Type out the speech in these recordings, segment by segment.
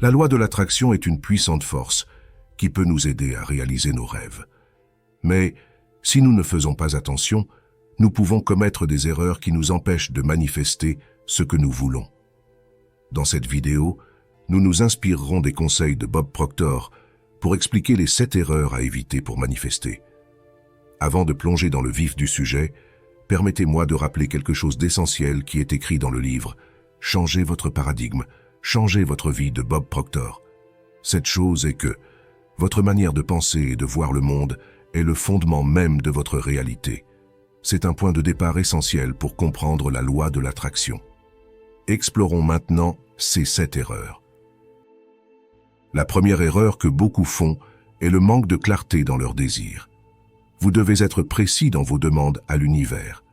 La loi de l'attraction est une puissante force qui peut nous aider à réaliser nos rêves. Mais si nous ne faisons pas attention, nous pouvons commettre des erreurs qui nous empêchent de manifester ce que nous voulons. Dans cette vidéo, nous nous inspirerons des conseils de Bob Proctor pour expliquer les 7 erreurs à éviter pour manifester. Avant de plonger dans le vif du sujet, permettez-moi de rappeler quelque chose d'essentiel qui est écrit dans le livre « Changez votre paradigme, changez votre vie » de Bob Proctor. Cette chose est que votre manière de penser et de voir le monde est le fondement même de votre réalité. C'est un point de départ essentiel pour comprendre la loi de l'attraction. Explorons maintenant ces 7 erreurs. La première erreur que beaucoup font est le manque de clarté dans leurs désirs. Vous devez être précis dans vos demandes à l'univers.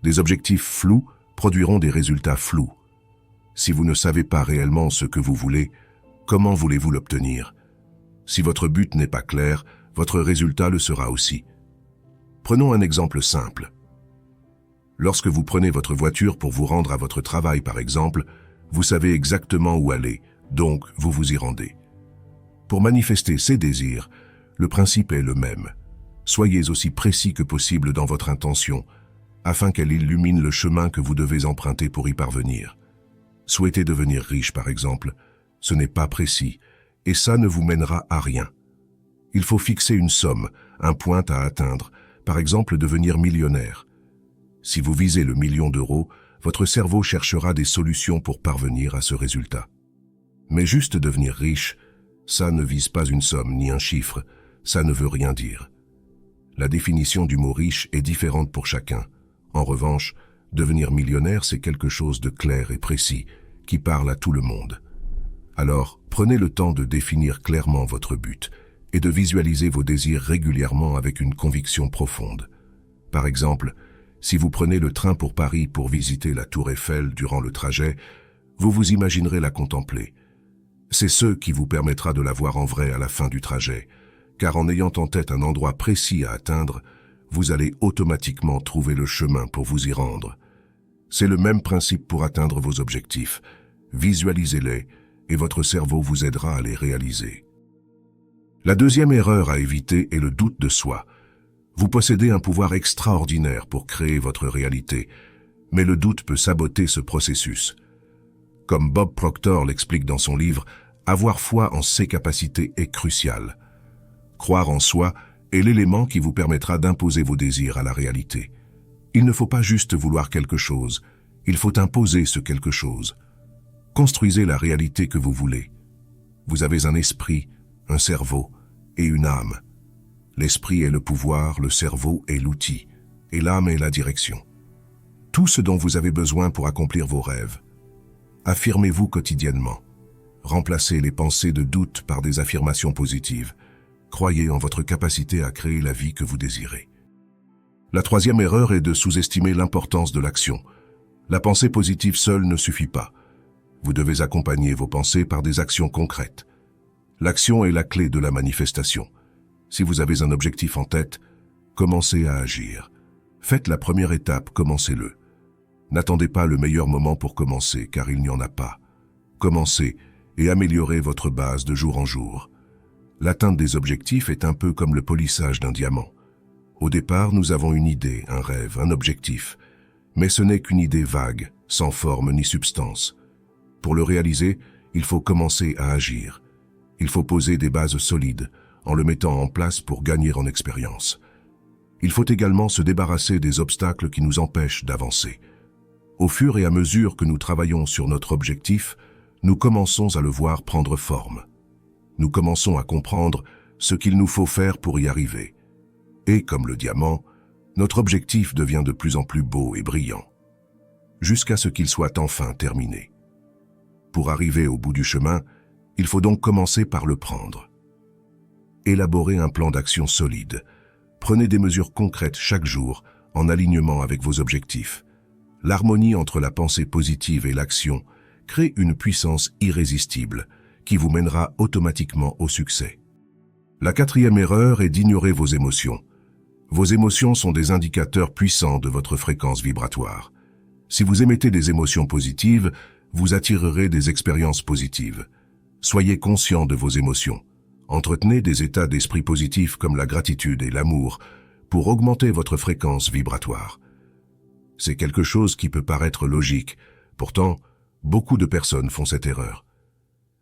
Des objectifs flous produiront des résultats flous. Si vous ne savez pas réellement ce que vous voulez, comment voulez-vous l'obtenir? Si votre but n'est pas clair, votre résultat le sera aussi. Prenons un exemple simple. Lorsque vous prenez votre voiture pour vous rendre à votre travail, par exemple, vous savez exactement où aller, donc vous vous y rendez. Pour manifester ces désirs, le principe est le même. Soyez aussi précis que possible dans votre intention, afin qu'elle illumine le chemin que vous devez emprunter pour y parvenir. Souhaitez devenir riche, par exemple, ce n'est pas précis, et ça ne vous mènera à rien. Il faut fixer une somme, un point à atteindre, par exemple devenir millionnaire. Si vous visez le 1 000 000 d'euros, votre cerveau cherchera des solutions pour parvenir à ce résultat. Mais juste devenir riche, ça ne vise pas une somme ni un chiffre, ça ne veut rien dire. La définition du mot riche est différente pour chacun. En revanche, devenir millionnaire, c'est quelque chose de clair et précis, qui parle à tout le monde. Alors, prenez le temps de définir clairement votre but et de visualiser vos désirs régulièrement avec une conviction profonde. Par exemple, si vous prenez le train pour Paris pour visiter la Tour Eiffel durant le trajet, vous vous imaginerez la contempler. C'est ce qui vous permettra de la voir en vrai à la fin du trajet, car en ayant en tête un endroit précis à atteindre, vous allez automatiquement trouver le chemin pour vous y rendre. C'est le même principe pour atteindre vos objectifs. Visualisez-les et votre cerveau vous aidera à les réaliser. La deuxième erreur à éviter est le doute de soi. Vous possédez un pouvoir extraordinaire pour créer votre réalité, mais le doute peut saboter ce processus. Comme Bob Proctor l'explique dans son livre, avoir foi en ses capacités est crucial. Croire en soi est l'élément qui vous permettra d'imposer vos désirs à la réalité. Il ne faut pas juste vouloir quelque chose, il faut imposer ce quelque chose. Construisez la réalité que vous voulez. Vous avez un esprit, un cerveau et une âme. L'esprit est le pouvoir, le cerveau est l'outil, et l'âme est la direction. Tout ce dont vous avez besoin pour accomplir vos rêves. Affirmez-vous quotidiennement. Remplacez les pensées de doute par des affirmations positives. Croyez en votre capacité à créer la vie que vous désirez. La troisième erreur est de sous-estimer l'importance de l'action. La pensée positive seule ne suffit pas. Vous devez accompagner vos pensées par des actions concrètes. L'action est la clé de la manifestation. Si vous avez un objectif en tête, commencez à agir. Faites la première étape, commencez-le. N'attendez pas le meilleur moment pour commencer, car il n'y en a pas. Commencez et améliorez votre base de jour en jour. L'atteinte des objectifs est un peu comme le polissage d'un diamant. Au départ, nous avons une idée, un rêve, un objectif. Mais ce n'est qu'une idée vague, sans forme ni substance. Pour le réaliser, il faut commencer à agir. Il faut poser des bases solides, en le mettant en place pour gagner en expérience. Il faut également se débarrasser des obstacles qui nous empêchent d'avancer. Au fur et à mesure que nous travaillons sur notre objectif, nous commençons à le voir prendre forme. Nous commençons à comprendre ce qu'il nous faut faire pour y arriver. Et comme le diamant, notre objectif devient de plus en plus beau et brillant, jusqu'à ce qu'il soit enfin terminé. Pour arriver au bout du chemin, il faut donc commencer par le prendre. Élaborez un plan d'action solide. Prenez des mesures concrètes chaque jour en alignement avec vos objectifs. L'harmonie entre la pensée positive et l'action crée une puissance irrésistible qui vous mènera automatiquement au succès. La quatrième erreur est d'ignorer vos émotions. Vos émotions sont des indicateurs puissants de votre fréquence vibratoire. Si vous émettez des émotions positives, vous attirerez des expériences positives. Soyez conscient de vos émotions. Entretenez des états d'esprit positifs comme la gratitude et l'amour pour augmenter votre fréquence vibratoire. C'est quelque chose qui peut paraître logique. Pourtant, beaucoup de personnes font cette erreur.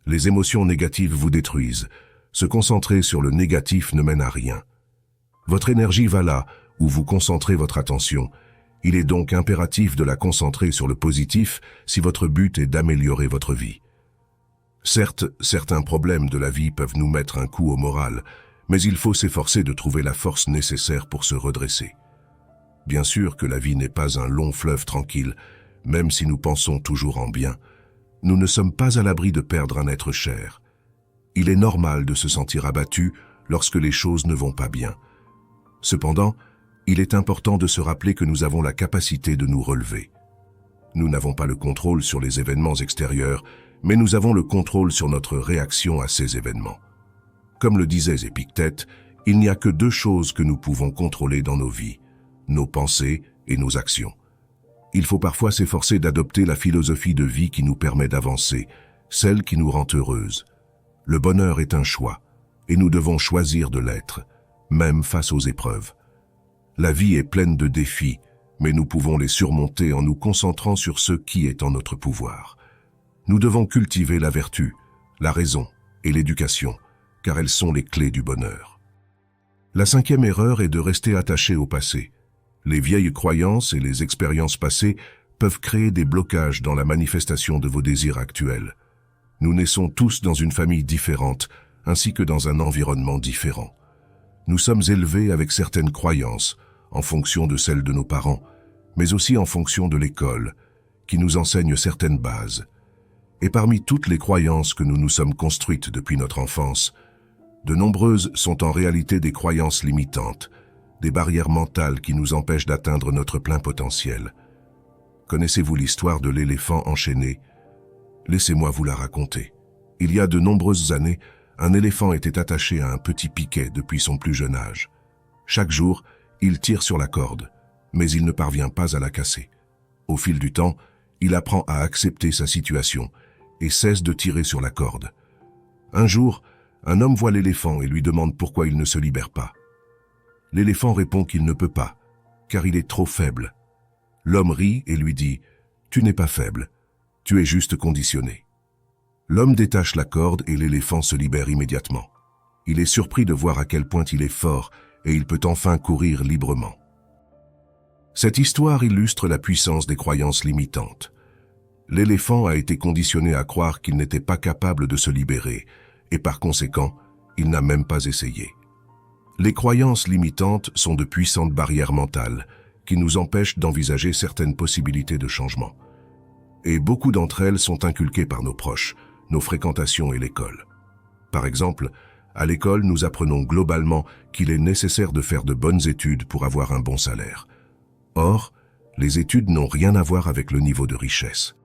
Les émotions négatives vous détruisent. Se concentrer sur le négatif ne mène à rien. Votre énergie va là où vous concentrez votre attention. Il est donc impératif de la concentrer sur le positif si votre but est d'améliorer votre vie. Certes, certains problèmes de la vie peuvent nous mettre un coup au moral, mais il faut s'efforcer de trouver la force nécessaire pour se redresser. Bien sûr que la vie n'est pas un long fleuve tranquille, même si nous pensons toujours en bien. Nous ne sommes pas à l'abri de perdre un être cher. Il est normal de se sentir abattu lorsque les choses ne vont pas bien. Cependant, il est important de se rappeler que nous avons la capacité de nous relever. Nous n'avons pas le contrôle sur les événements extérieurs, mais nous avons le contrôle sur notre réaction à ces événements. Comme le disait Épictète, il n'y a que deux choses que nous pouvons contrôler dans nos vies, nos pensées et nos actions. Il faut parfois s'efforcer d'adopter la philosophie de vie qui nous permet d'avancer, celle qui nous rend heureuses. Le bonheur est un choix, et nous devons choisir de l'être, même face aux épreuves. La vie est pleine de défis, mais nous pouvons les surmonter en nous concentrant sur ce qui est en notre pouvoir. Nous devons cultiver la vertu, la raison et l'éducation, car elles sont les clés du bonheur. La cinquième erreur est de rester attaché au passé. Les vieilles croyances et les expériences passées peuvent créer des blocages dans la manifestation de vos désirs actuels. Nous naissons tous dans une famille différente, ainsi que dans un environnement différent. Nous sommes élevés avec certaines croyances, en fonction de celles de nos parents, mais aussi en fonction de l'école, qui nous enseigne certaines bases. Et parmi toutes les croyances que nous nous sommes construites depuis notre enfance, de nombreuses sont en réalité des croyances limitantes, des barrières mentales qui nous empêchent d'atteindre notre plein potentiel. Connaissez-vous l'histoire de l'éléphant enchaîné? Laissez-moi vous la raconter. Il y a de nombreuses années, un éléphant était attaché à un petit piquet depuis son plus jeune âge. Chaque jour, il tire sur la corde, mais il ne parvient pas à la casser. Au fil du temps, il apprend à accepter sa situation et cesse de tirer sur la corde. Un jour, un homme voit l'éléphant et lui demande pourquoi il ne se libère pas. L'éléphant répond qu'il ne peut pas, car il est trop faible. L'homme rit et lui dit « Tu n'es pas faible, tu es juste conditionné ». L'homme détache la corde et l'éléphant se libère immédiatement. Il est surpris de voir à quel point il est fort et il peut enfin courir librement. Cette histoire illustre la puissance des croyances limitantes. L'éléphant a été conditionné à croire qu'il n'était pas capable de se libérer et par conséquent, il n'a même pas essayé. Les croyances limitantes sont de puissantes barrières mentales qui nous empêchent d'envisager certaines possibilités de changement. Et beaucoup d'entre elles sont inculquées par nos proches, nos fréquentations et l'école. Par exemple, à l'école, nous apprenons globalement qu'il est nécessaire de faire de bonnes études pour avoir un bon salaire. Or, les études n'ont rien à voir avec le niveau de richesse.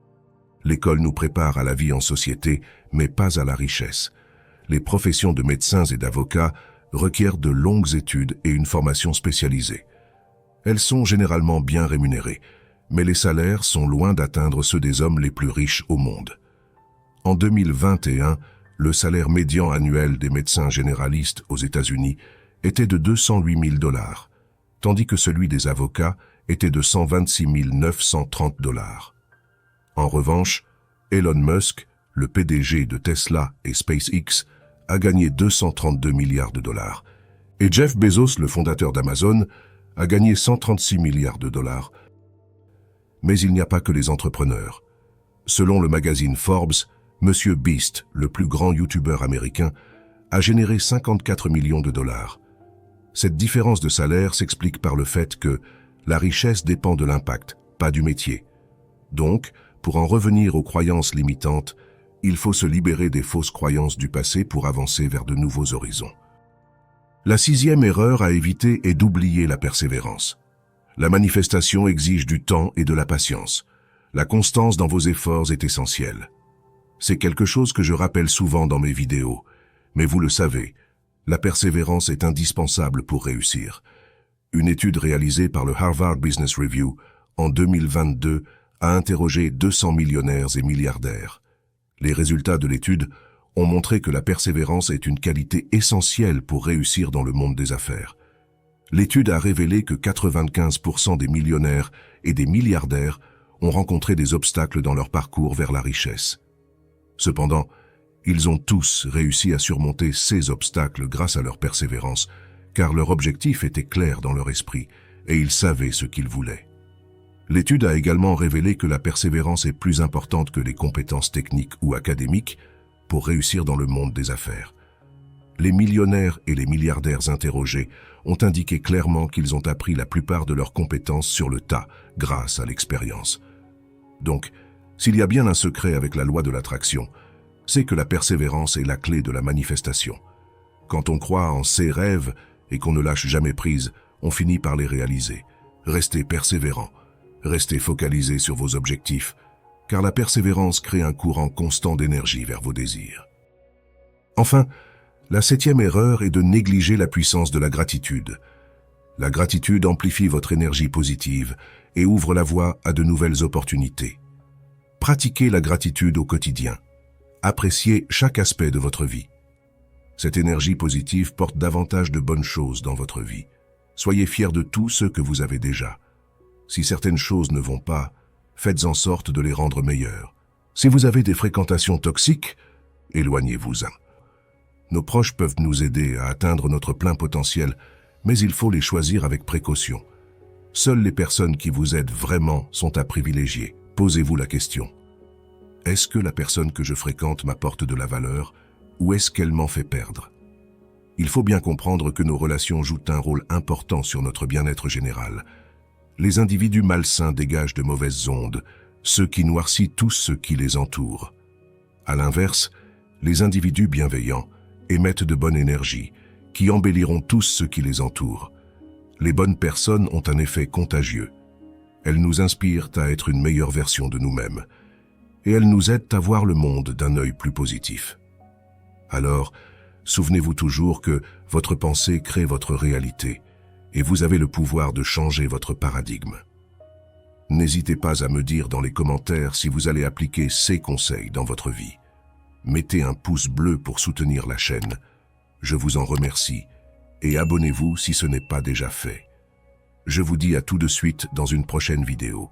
L'école nous prépare à la vie en société, mais pas à la richesse. Les professions de médecins et d'avocats requièrent de longues études et une formation spécialisée. Elles sont généralement bien rémunérées, mais les salaires sont loin d'atteindre ceux des hommes les plus riches au monde. En 2021, le salaire médian annuel des médecins généralistes aux États-Unis était de 208 000 $, tandis que celui des avocats était de 126 930 $. En revanche, Elon Musk, le PDG de Tesla et SpaceX, a gagné 232 milliards de $, et Jeff Bezos, le fondateur d'Amazon, a gagné 136 milliards de $. Mais il n'y a pas que les entrepreneurs. Selon le magazine Forbes, Monsieur Beast, le plus grand youtubeur américain, a généré 54 millions de $. Cette différence de salaire s'explique par le fait que la richesse dépend de l'impact, pas du métier. Donc, pour en revenir aux croyances limitantes, il faut se libérer des fausses croyances du passé pour avancer vers de nouveaux horizons. La sixième erreur à éviter est d'oublier la persévérance. La manifestation exige du temps et de la patience. La constance dans vos efforts est essentielle. C'est quelque chose que je rappelle souvent dans mes vidéos, mais vous le savez, la persévérance est indispensable pour réussir. Une étude réalisée par le Harvard Business Review en 2022 a interrogé 200 millionnaires et milliardaires. Les résultats de l'étude ont montré que la persévérance est une qualité essentielle pour réussir dans le monde des affaires. L'étude a révélé que 95% des millionnaires et des milliardaires ont rencontré des obstacles dans leur parcours vers la richesse. Cependant, ils ont tous réussi à surmonter ces obstacles grâce à leur persévérance, car leur objectif était clair dans leur esprit et ils savaient ce qu'ils voulaient. L'étude a également révélé que la persévérance est plus importante que les compétences techniques ou académiques pour réussir dans le monde des affaires. Les millionnaires et les milliardaires interrogés ont indiqué clairement qu'ils ont appris la plupart de leurs compétences sur le tas, grâce à l'expérience. Donc, s'il y a bien un secret avec la loi de l'attraction, c'est que la persévérance est la clé de la manifestation. Quand on croit en ses rêves et qu'on ne lâche jamais prise, on finit par les réaliser. Restez persévérant, restez focalisé sur vos objectifs, car la persévérance crée un courant constant d'énergie vers vos désirs. Enfin, la 7e erreur est de négliger la puissance de la gratitude. La gratitude amplifie votre énergie positive et ouvre la voie à de nouvelles opportunités. Pratiquez la gratitude au quotidien. Appréciez chaque aspect de votre vie. Cette énergie positive porte davantage de bonnes choses dans votre vie. Soyez fiers de tout ce que vous avez déjà. Si certaines choses ne vont pas, faites en sorte de les rendre meilleures. Si vous avez des fréquentations toxiques, éloignez-vous-en. Nos proches peuvent nous aider à atteindre notre plein potentiel, mais il faut les choisir avec précaution. Seules les personnes qui vous aident vraiment sont à privilégier. Posez-vous la question. Est-ce que la personne que je fréquente m'apporte de la valeur ou est-ce qu'elle m'en fait perdre? Il faut bien comprendre que nos relations jouent un rôle important sur notre bien-être général. Les individus malsains dégagent de mauvaises ondes, ce qui noircit tous ceux qui les entourent. À l'inverse, les individus bienveillants émettent de bonne énergie, qui embelliront tous ceux qui les entourent. Les bonnes personnes ont un effet contagieux. Elles nous inspirent à être une meilleure version de nous-mêmes, et elles nous aident à voir le monde d'un œil plus positif. Alors, souvenez-vous toujours que votre pensée crée votre réalité, et vous avez le pouvoir de changer votre paradigme. N'hésitez pas à me dire dans les commentaires si vous allez appliquer ces conseils dans votre vie. Mettez un pouce bleu pour soutenir la chaîne. Je vous en remercie et abonnez-vous si ce n'est pas déjà fait. Je vous dis à tout de suite dans une prochaine vidéo.